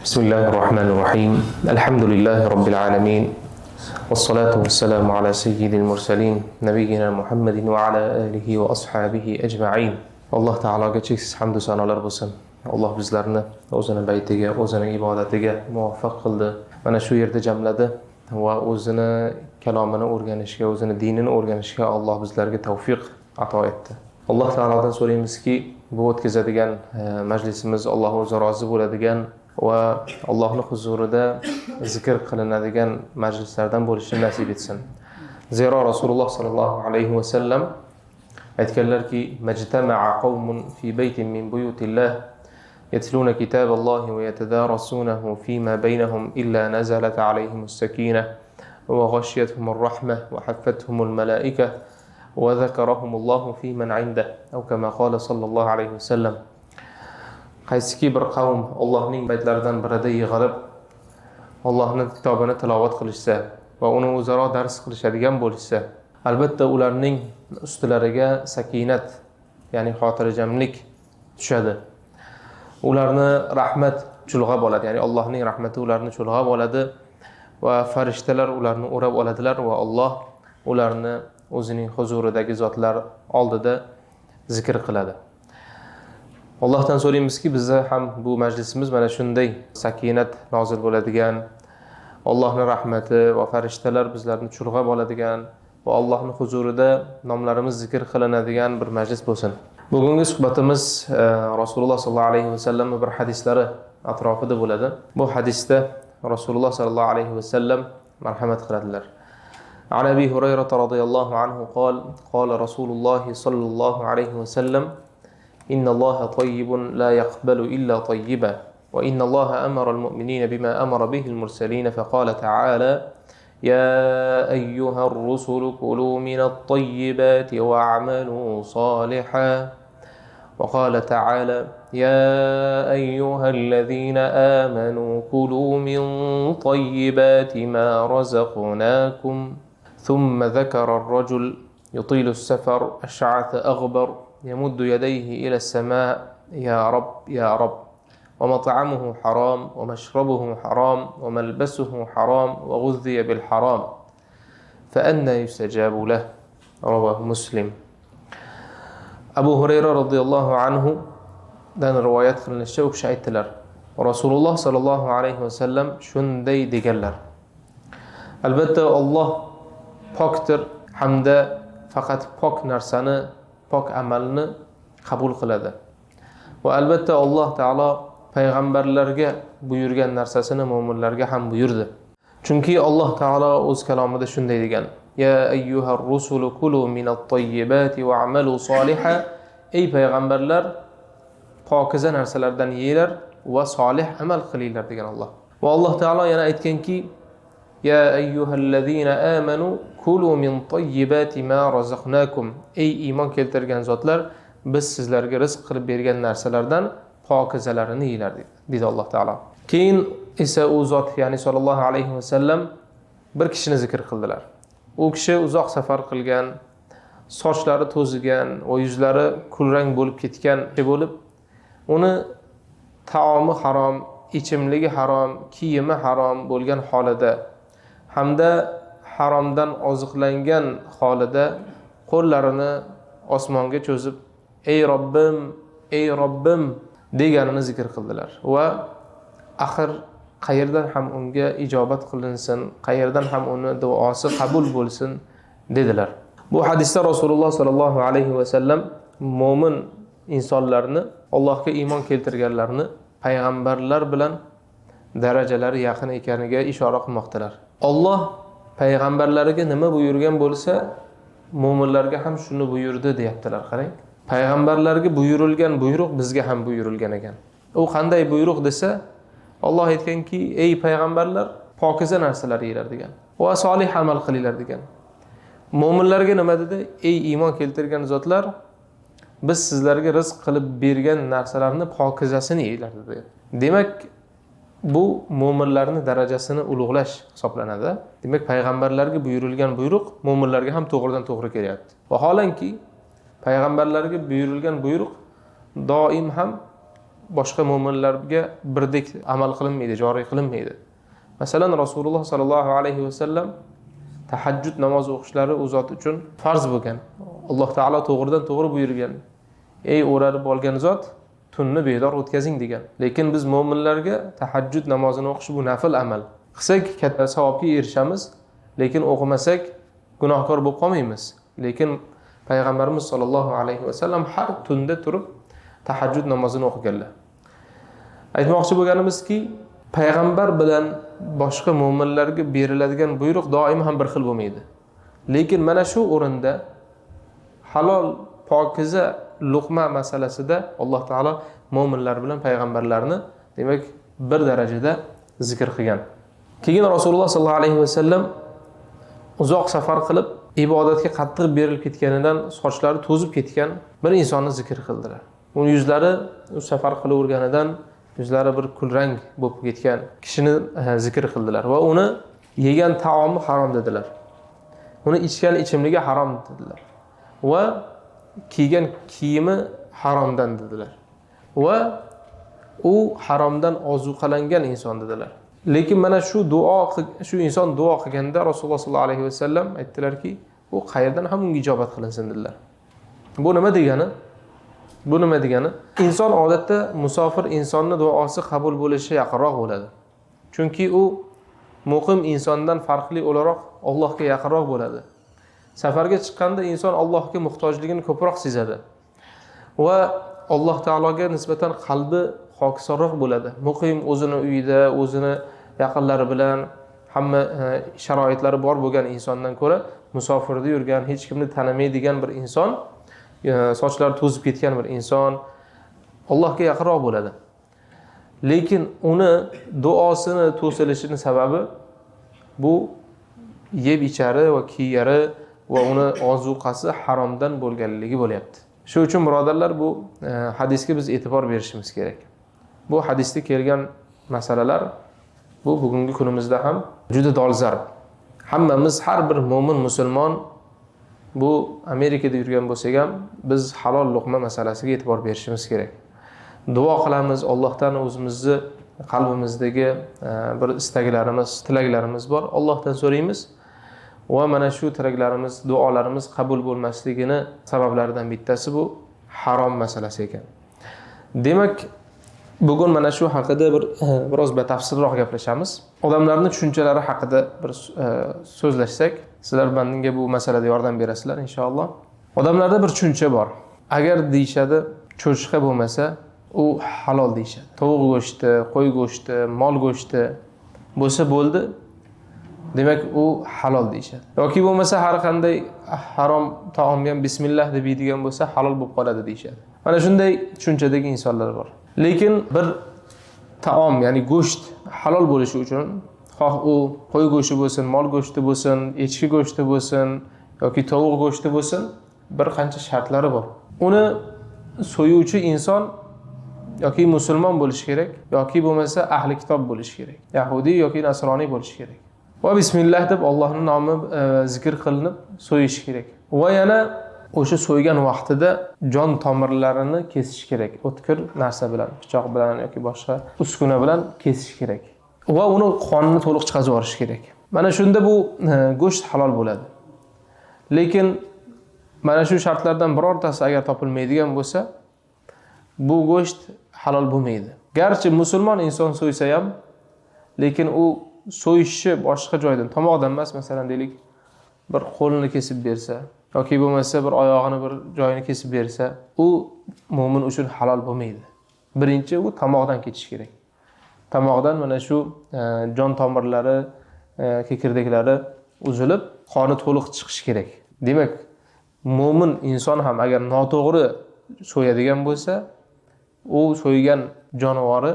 بسم الله الرحمن الرحيم الحمد لله رب العالمين والصلاة والسلام على سيد المرسلين نبينا محمد وعلى آله وأصحابه أجمعين. Alloh taologa cheksiz hamd va sanolar bo'lsin. Alloh bizlarni o'zining baytiga, o'zining ibodatiga muvaffaq qildi. Mana shu yerda jamladi va o'zini kalomini o'rganishga, o'zini dinini o'rganishga Alloh bizlarga tavfiq ato etdi. Alloh taolodan so'raymizki, bu o'tkazadigan majlisimiz Alloh o'zi rozi bo'ladigan va Allohning huzurida zikr qilinadigan majlislardan bo'lishni nasib etsin. Zero Rasululloh sallallohu alayhi va sallam aytganlarki, majtama'a qawmun fi baytin min buyutillah yatluna kitaballohi va yatadarasunahu fima baynahum illa nazalat alayhimus sakinah wa ghashiyatuhumur rahmah wa haffathumul malaikah wa dhakarahumullohu fi man 'indah aw kama qala sallallohu alayhi va sallam. Qaysiki bir qavm Allohning baytlaridan birida yig'ilib Allohning kitobini tilovat qilishsa va uni o'zaro dars qilishadigan bo'lsa, albatta ularning ustilariga sakinat, ya'ni xotirjamlik tushadi. Ularni rahmat chulg'ab oladi, ya'ni Allohning rahmati ularni chulg'ab oladi va farishtalar ularni o'rab oladilar va Alloh ularni o'zining huzuridagi zotlar oldida zikr qiladi. Allohdan so'raymizki, bizga ham bu majlisimiz mana shunday sakinat nozil bo'ladigan, Allohning rahmati va farishtalar bizlarni chulg'ab oladigan va Allohning huzurida nomlarimiz zikr qilinadigan bir majlis bo'lsin. Bugungi suhbatimiz Rasululloh sallallohu alayhi va sallam bir hadislari atrofida bo'ladi. Bu hadisda Rasululloh sallallohu alayhi va sallam marhamat qiladilar. An Abi Hurayra radhiyallohu anhu qala Rasululloh sallallohu alayhi va sallam إن الله طيب لا يقبل إلا طيبا وإن الله أمر المؤمنين بما أمر به المرسلين فقال تعالى يا أيها الرسل كلوا من الطيبات واعملوا صالحا وقال تعالى يا أيها الذين آمنوا كلوا من طيبات ما رزقناكم ثم ذكر الرجل يطيل السفر أشعث أغبر يمد يديه إلى السماء يا رب يا رب ومطعمه حرام ومشربه حرام وملبسه حرام وغذي بالحرام فأنى يستجاب له رواه مسلم. Abu Hurayra radhiyallohu anhu dan rivoyat qilinishicha u kishi aytdilar, Rasululloh sallallohu alayhi va sallam shunday deganlar: albatta Alloh pokdir hamda faqat pok narsani, pok amalni qabul qiladi. Va albatta Alloh taolo payg'ambarlarga buyurgan narsasini mo'minlarga ham buyurdi. Chunki Alloh taolo o'z kalomida shunday degan: Ya ayyuhar rusulu kulu minat tayyibati wa'malu solihan. Ey payg'ambarlar, pokiza narsalardan yeylar va solih amal qilinglar degan Alloh. Va Alloh taolo yana aytganki: Ya ayyuhallazina amanu kulu min tayyibati ma razaqnakum. Ey iymon keltirgan zotlar, biz sizlarga rizq qilib bergan narsalardan pokizalarini yeylar dedi Alloh taolo. Keyin esa u zot, ya'ni sallallohu alayhi va sallam bir kishini zikr qildilar. U kishi uzoq safar qilgan, sochlari to'zigan va yuzlari kulrang bo'lib ketgan bo'lib, uni taomi harom, ichimligi harom, kiyimi harom bo'lgan holida hamda haromdan oziqlangan holida qo'llarini osmonga cho'zib ey Robbim deganini zikr qildilar va axir qayerdan ham unga ijobat qilinsin, qayerdan ham uni duosi qabul bo'lsin dedilar. Bu hadisda Rasululloh sallallohu alayhi va sallam mo'min insonlarni, Allohga iymon keltirganlarni payg'ambarlar bilan darajalari yaqin ekaniga ishora qilmoqdalar. Alloh payg'ambarlariga nima buyurgan bo'lsa, mo'minlarga ham shuni buyurdi deyaptilar. Qarang, payg'ambarlarga buyurilgan buyruq bizga ham buyurilgan ekan. U qanday buyruq desa, Alloh aytganki, ey payg'ambarlar, pokiza narsalar yeylar degan va solih amal qilinglar degan. Mo'minlarga nima dedi? Ey iymon keltirgan zotlar, biz sizlarga rizq qilib bergan narsalarni pokizasini yeylar dedi. Demak, bu mo'minlarning darajasini ulug'lash hisoblanadi. Demak, payg'ambarlarga buyurilgan buyruq mo'minlarga ham to'g'ridan to'g'ri kelyapti. Vaholanki payg'ambarlarga buyurilgan buyruq doim ham boshqa mo'minlarga birdek amal qilinmaydi, joriy qilinmaydi. Masalan, Rasululloh sallallohu alayhi vasallam tahajjud namozi o'qishlari u zot uchun farz bo'lgan. Alloh taolo to'g'ridan to'g'ri buyurgan. Ey o'ralib olgan zot, tunni bedor o'tkazing degan. Lekin biz mo'minlarga tahajjud namozini o'qish bu nafil amal. Qilsak katta savobga erishamiz, lekin o'qimasak gunohkor bo'lib qolmaymiz. Lekin payg'ambarimiz sollallohu alayhi vasallam har tunda turib tahajjud namozini o'qiganlar. Aytmoqchi bo'lganimizki, payg'ambar bilan boshqa mo'minlarga beriladigan buyruq doim ham bir xil bo'lmaydi. Lekin mana shu o'rinda halol, pokiza luqma masalasida Alloh taolo mo'minlar bilan payg'ambarlarni demak bir darajada zikr qilgan. Keyin Rasululloh sallallohu alayhi vasallam uzoq safar qilib ibodatga qattiq berilib ketganidan sochlari to'zib ketgan bir insonni zikr qildilar. Uning yuzlari safar qilaverganidan yuzlari bir kulrang bo'lib ketgan kishini zikr qildilar va uni yegan taomi harom dedilar. Uni ichgan ichimligi harom dedilar. Va kiygan kiyimi haromdan dedilar. Va u haromdan ozuqalangan inson dedilar. Lekin mana shu inson duo qilganda Rasululloh sollallohu alayhi vasallam aytdilarki, u qayerdan ham unga ijobat qilinsin dedilar. Bu nima degani? Bu nima degani? Inson odatda musofir insonning duosi qabul bo'lishi yaqinroq bo'ladi. Chunki u muqim insondan farqli o'laroq Allohga yaqinroq bo'ladi. Safarga chiqqanda inson Allohga muhtojligini ko'proq sezadi va Alloh taologa nisbatan qalbi hokisonroq bo'ladi. Muqim o'zini uyida, o'zini yaqinlari bilan hamma sharoitlari bor bo'lgan insondan ko'ra musofirda yurgan, hech kimni tanimaydigan bir inson, sochlari to'zib ketgan bir inson Allohga yaqinroq bo'ladi. Lekin uni duosini to'silishini sababi bu yeb ichari va kiyari va uni ozuqasi haromdan bo'lganligi bo'lyapti. Shu uchun birodarlar, bu hadisga biz e'tibor berishimiz kerak. Bu hadisda kelgan masalalar bu bugungi kunimizda ham juda dolzarb. Hammamiz, har bir mo'min musulmon, bu Amerikada yurgan bo'lsak ham biz halol luqma masalasiga e'tibor berishimiz kerak. Duo qilamiz, Allohdan o'zimizni qalbimizdagi bir istaklarimiz, tilaklarimiz bor. Allohdan so'raymiz va mana shu tilaklarimiz, duolarimiz qabul bo'lmasligini sabablaridan bittasi bu harom masalasi ekan. Demak, bugun mana shu haqida biroz batafsilroq gaplashamiz. Odamlarning tushunchalari haqida bir so'zlashsak, sizlar menga bu masalada yordam berasizlar inshaalloh. Odamlarda bir tushuncha bor. Agar deyshadi, cho'chqa bo'lmasa, u halol deyshadi. Tovuq go'shti, qo'y go'shti, mol go'shti bo'lsa bo'ldi, demak u halol deyshadi. Yoki bo'lmasa har qanday harom taomga ham bismillah deb yeydigan bo'lsa halol bo'lib qoladi deyshadi. Mana shunday tushunchadagi insonlar bor. Lekin bir taom, ya'ni go'sht halol bo'lishi uchun, xoh u qo'y go'shti bo'lsin, mol go'shti bo'lsin, echki go'shti bo'lsin yoki tovuq go'shti bo'lsin, bir qancha shartlari bor. Uni so'yuvchi inson yoki musulmon bo'lishi kerak, yoki bo'lmasa ahli kitob bo'lishi kerak. Yahudi yoki nasroniy bo'lishi kerak. Va bismillah deb Allohning nomi zikr qilinib so'yish kerak. Va yana o'sha so'ygan vaqtida jon tomirlarini kesish kerak. O'tkir narsa bilan, pichoq bilan yoki boshqa uskuna bilan kesish kerak. Va uni qonini to'liq chiqarib yuborish kerak. Mana shunda bu go'sht halol bo'ladi. Lekin mana shu shartlardan birortasi agar topilmaydigan bo'lsa, bu go'sht halol bo'lmaydi. Garchi musulmon inson so'ysa ham, lekin u so'yishi boshqa joydan, tomoqdan emas, masalan deylik, bir qo'lini kesib bersa yoki bo'lmasa bir oyog'ini bir joyini kesib bersa, u mo'min uchun halol bo'lmaydi. Birinchi u tomoqdan ketish kerak. Tomoqdan mana shu jon tomirlari, kekirdeklari uzilib, qoni to'liq chiqishi kerak. Demak, mo'min inson ham agar noto'g'ri so'yadigan bo'lsa, u so'ygan jonivori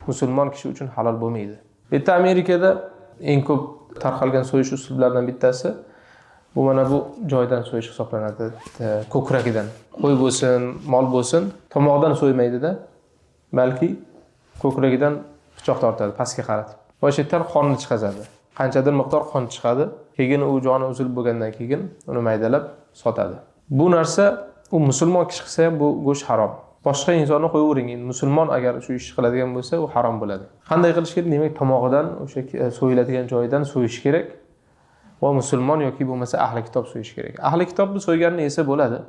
musulmon kishi uchun halol bo'lmaydi. Bitta Amerikada eng ko'p tarqalgan so'yish uslublaridan bittasi bu mana bu joydan so'yish hisoblanadi. Ko'kragidan. Qo'y bo'lsin, mol bo'lsin, tomoqdan so'ymaydi-da, balki ko'kragidan pichoq tortadi pastga qaratib. Va shu yerdan qonni chiqazadi. Qanchadir miqdor qon chiqadi. Keyin u joni uzilib bo'lgandan keyin uni maydalab sotadi. Bu narsa u musulmon kishi qilsa ham bu go'sht harom. Boshqa insonni qo'yavering. Endi musulmon agar shu ishni qiladigan bo'lsa, u harom bo'ladi. Qanday qilish kerak? Demak, tomog'idan o'sha so'yiladigan joyidan so'yish kerak. Va musulmon yoki bo'lmasa ahli kitob so'yish kerak. Ahli kitobni so'yganini yesa bo'ladi.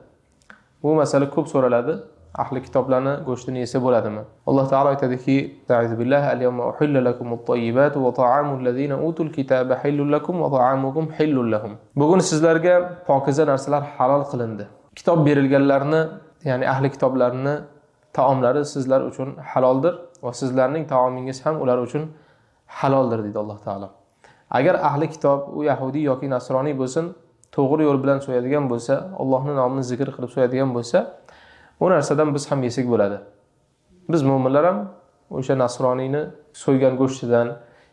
Bu masala ko'p so'raladi. Ahli kitoblarni go'shtini yesa bo'ladimi? Alloh taolo aytadiki: "Ta'awuzu billahi al-yawma uhilla lakumut tayyibatu va ta'amul ladzina utul kitaba hillul lakum va ta'amukum hillul lahum." Bugun sizlarga pokiza narsalar halol qilindi. Kitob berilganlarni, ya'ni ahli kitoblarni taomlari sizlar uchun haloldir va sizlarning taomingiz ham ular uchun haloldir deydi Alloh taolo. Agar ahli kitob u yahudi yoki nasroniy bo'lsin, to'g'ri yo'l bilan so'yadigan bo'lsa, Allohning nomini zikr qilib so'yadigan bo'lsa, u narsadan biz ham yesak bo'ladi. Biz mu'minlar ham o'sha nasroniyni so'ygan go'shtidan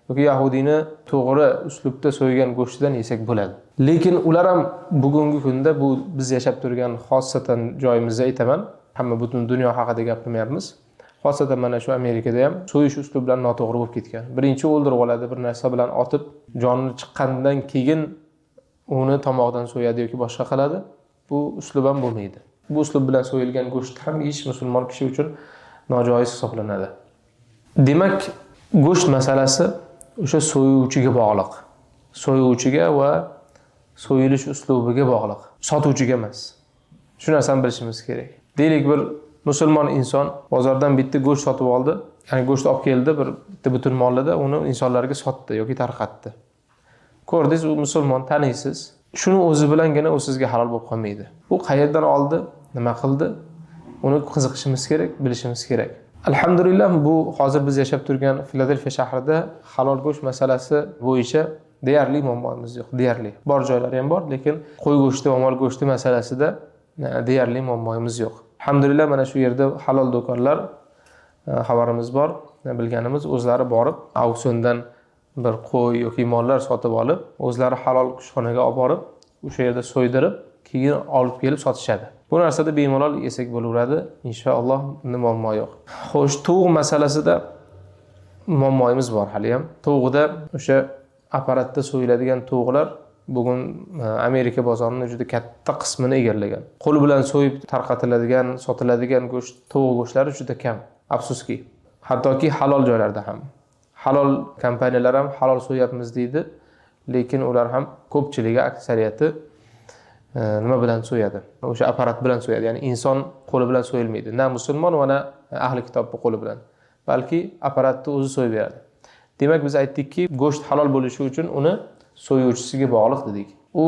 yoki yahudiyni to'g'ri uslubda so'ygan go'shtidan yesak bo'ladi. Lekin ular ham bugungi kunda bu biz yashab turgan xosatan joyimizda aytaman, hamma butun dunyo haqida gapirmayapmiz. Xosatan mana shu Amerikada ham so'yish uslublari noto'g'ri bo'lib ketgan. Birinchi o'ldirib oladi, bir narsa bilan otib, joni chiqqandan keyin uni tomog'idan so'yadi yoki boshqa qiladi. Bu uslub ham bo'lmaydi. Bu uslub bilan so'yilgan go'sht ham yeyish musulmon kishi uchun nojoiz hisoblanadi. Demak, go'sht masalasi o'sha so'yuvchiga bog'liq. So'yuvchiga va so'yilish uslubiga bog'liq. Sotuvchiga emas. Shu narsani bilishimiz kerak. Deylik, bir musulmon inson bozordan bitta go'sht sotib oldi, ya'ni go'sht olib keldi, bitta butun mollada uni insonlarga sotdi yoki tarqatdi. Ko'rdingiz, u musulmon, taniysiz. Shuni o'zi bilangina u sizga halol bo'lib qolmaydi. U qayerdan oldi, nima qildi? Uni qiziqishimiz kerak, bilishimiz kerak. Alhamdulillah, bu hozir biz yashab turgan Filadelfiya shahrida halol go'sht masalasi bo'yicha deyarli muammomiz yo'q, deyarli. Bor joylari ham bor, lekin qo'y go'shti va mol go'shti masalasida deyarli muammomiz yo'q. Alhamdulillah, mana shu yerda halol do'konlar xabarimiz bor, bilganimiz o'zlari borib auksiondan bir qo'y yoki mollar sotib olib, o'zlari halol kushxonaga olib borib, o'sha yerda so'ydirib, keyin olib kelib sotishadi. Bu narsada bemalol yesak bo'laveradi, inshaalloh, muammo yo'q. Xo'sh, tovuq masalasida muammomiz bor hali ham. Tovuqda o'sha apparatda so'yiladigan tovuqlar bugun Amerika bozorining juda katta qismini egallagan. Qo'l bilan so'yib tarqatiladigan, sotiladigan go'sht, tovuq go'shtlari juda kam. Afsuski, hattoki halol joylarda ham. Halol kompaniyalar ham halol so'yapmiz deydi, lekin ular ham ko'pchiligi, aksariyati nima bilan so'yadi? O'sha apparat bilan so'yadi. Ya'ni inson qo'li bilan so'yilmaydi. Na musulmon va na ahli kitobning qo'li bilan. Balki apparatni o'zi so'yib beradi. Demak, biz aytdikki, go'sht halol bo'lishi uchun uni so'yuvchisiga bog'liq dedik. U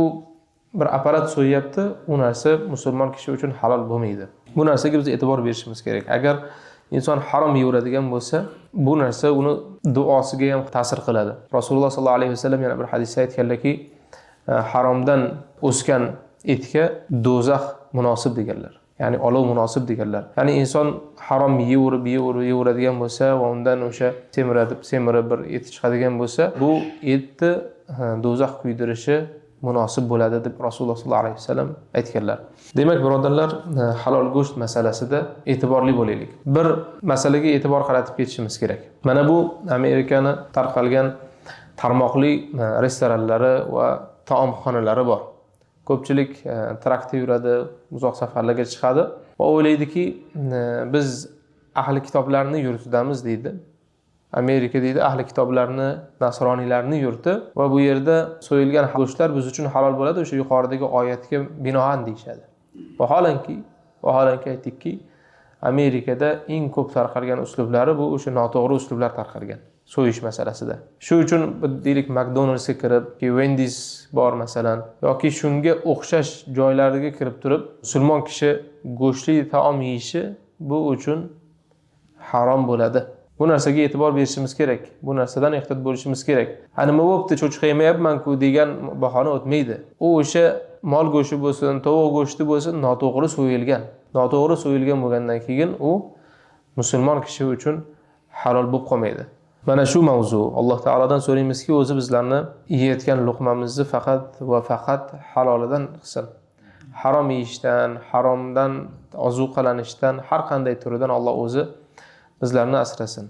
bir apparat so'yyapti, u narsa musulmon kishi uchun halol bo'lmaydi. Bu narsaga biz e'tibor berishimiz kerak. Agar inson harom yeyveradigan bo'lsa, bu narsa uni duosiga ham ta'sir qiladi. Rasululloh sollallohu alayhi vasallam yana bir hadisda aytganlarki, haromdan o'sgan etga do'zax munosib deganlar. Ya'ni olov munosib deganlar. Ya'ni inson harom yeyveradigan bo'lsa va undan o'sha semirib bir et chiqadigan bo'lsa, bu etni do'zax kuydirishi munosib bo'ladi deb Rasululloh sollallohu alayhi vasallam aytganlar. Demak, birodarlar, halol go'sht masalasida e'tiborli bo'laylik. Bir masalaga e'tibor qaratib ketishimiz kerak. Mana bu Amerikani tarqalgan tarmoqli restoranlari va taomxonalari bor. Ko'pchilik trakda yuradi, uzoq safarlarga chiqadi va o'ylaydiki, biz ahli kitoblarni yurtidamiz deydi. Amerika deydi, ahli kitoblarni, nasroniylarni yurti va bu yerda so'yilgan go'shtlar biz uchun halol bo'ladi, o'sha yuqoridagi oyatga binoan deyshadi. Vaholanki aytdikki, Amerikada eng ko'p tarqalgan uslublari bu o'sha noto'g'ri uslublar tarqalgan so'yish masalasida. Shu uchun deylik McDonald'sga kirib, Wendy's bor masalan, yoki shunga o'xshash joylarga kirib turib, musulmon kishi go'shtli taom yeyishi bu uchun harom bo'ladi. Bu narsaga e'tibor berishimiz kerak. Bu narsadan ehtiyot bo'lishimiz kerak. Nima bo'pti, cho'chqa yemayapman-ku degan bahona o'tmaydi. U o'sha mol go'shti bo'lsin, tovuq go'shti bo'lsin, noto'g'ri so'yilgan. Noto'g'ri so'yilgan bo'lgandan keyin u musulmon kishi uchun halol bo'lib qolmaydi. Mana shu mavzu. Alloh taolodan so'raymizki, o'zi bizlarni yeyotgan luqmamizni faqat halolidan qilsin. Harom yeyishdan, haromdan ozuqalanishdan, har qanday turidan Alloh o'zi bizlarni asrasin.